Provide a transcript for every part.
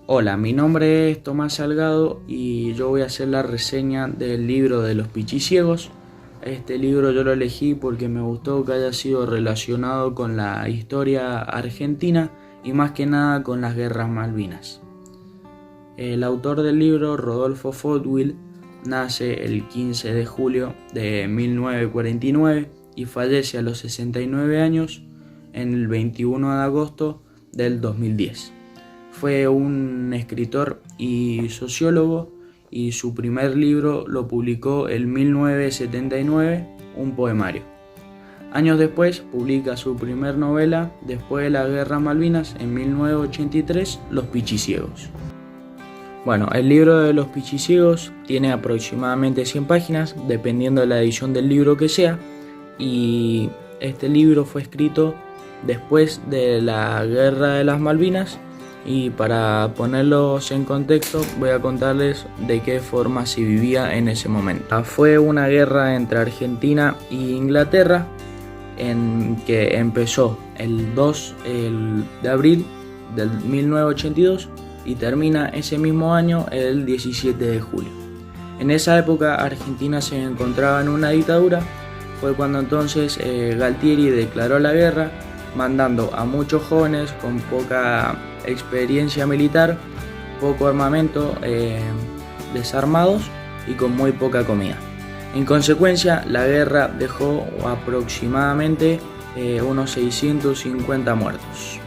Hola, mi nombre es Tomás Salgado y yo voy a hacer la reseña del libro de los Pichiciegos. Este libro yo lo elegí porque me gustó que haya sido relacionado con la historia argentina y más que nada con las guerras Malvinas. El autor del libro, Rodolfo Fotwill, nace el 15 de julio de 1949 y fallece a los 69 años en el 21 de agosto del 2010. Fue un escritor y sociólogo y su primer libro lo publicó en 1979, un poemario. Años después publica su primer novela, después de la Guerra Malvinas, en 1983, Los Pichiciegos. Bueno, el libro de Los Pichiciegos tiene aproximadamente 100 páginas, dependiendo de la edición del libro que sea, y este libro fue escrito después de la Guerra de las Malvinas. Y para ponerlos en contexto voy a contarles de qué forma se vivía en ese momento. Fue una guerra entre Argentina e Inglaterra en que empezó el 2 de abril del 1982 y termina ese mismo año el 17 de julio. En esa época Argentina se encontraba en una dictadura. Fue cuando entonces Galtieri declaró la guerra, mandando a muchos jóvenes con poca experiencia militar, poco armamento, desarmados y con muy poca comida. En consecuencia, la guerra dejó aproximadamente unos 650 muertos.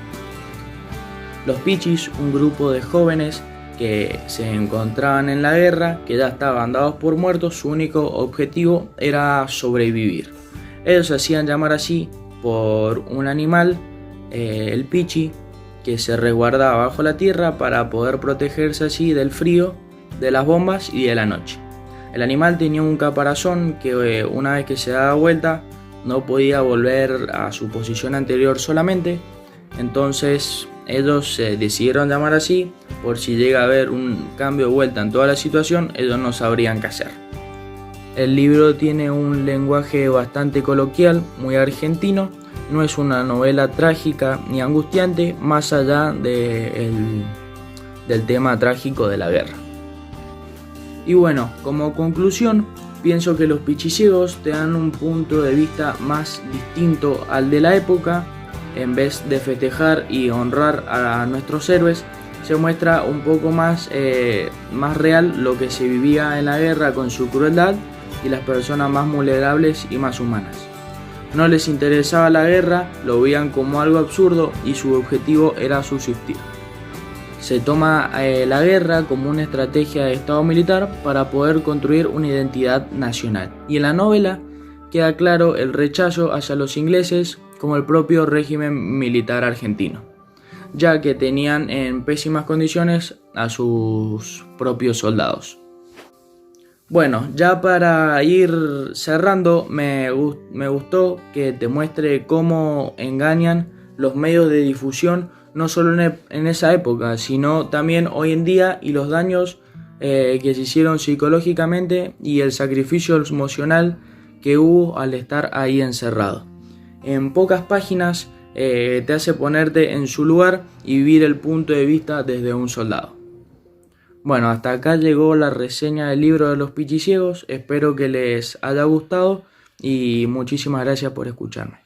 Los Pichis, un grupo de jóvenes que se encontraban en la guerra, que ya estaban dados por muertos, su único objetivo era sobrevivir. Ellos se hacían llamar así por un animal, el pichi, que se resguardaba bajo la tierra para poder protegerse así del frío, de las bombas y de la noche. El animal tenía un caparazón que una vez que se daba vuelta no podía volver a su posición anterior solamente. Entonces ellos se decidieron llamar así por si llega a haber un cambio de vuelta en toda la situación, ellos no sabrían qué hacer. El libro tiene un lenguaje bastante coloquial, muy argentino. No es una novela trágica ni angustiante, más allá del tema trágico de la guerra. Y bueno, como conclusión, pienso que Los Pichiciegos te dan un punto de vista más distinto al de la época. En vez de festejar y honrar a nuestros héroes, se muestra un poco más real lo que se vivía en la guerra con su crueldad y las personas más vulnerables y más humanas. No les interesaba la guerra, lo veían como algo absurdo y su objetivo era subsistir. Se toma la guerra como una estrategia de Estado militar para poder construir una identidad nacional. Y en la novela queda claro el rechazo hacia los ingleses como el propio régimen militar argentino, ya que tenían en pésimas condiciones a sus propios soldados. Bueno, ya para ir cerrando, me gustó que te muestre cómo engañan los medios de difusión, no solo en esa época, sino también hoy en día, y los daños que se hicieron psicológicamente y el sacrificio emocional que hubo al estar ahí encerrado. En pocas páginas te hace ponerte en su lugar y vivir el punto de vista desde un soldado. Bueno, hasta acá llegó la reseña del libro de Los Pichiciegos. Espero que les haya gustado y muchísimas gracias por escucharme.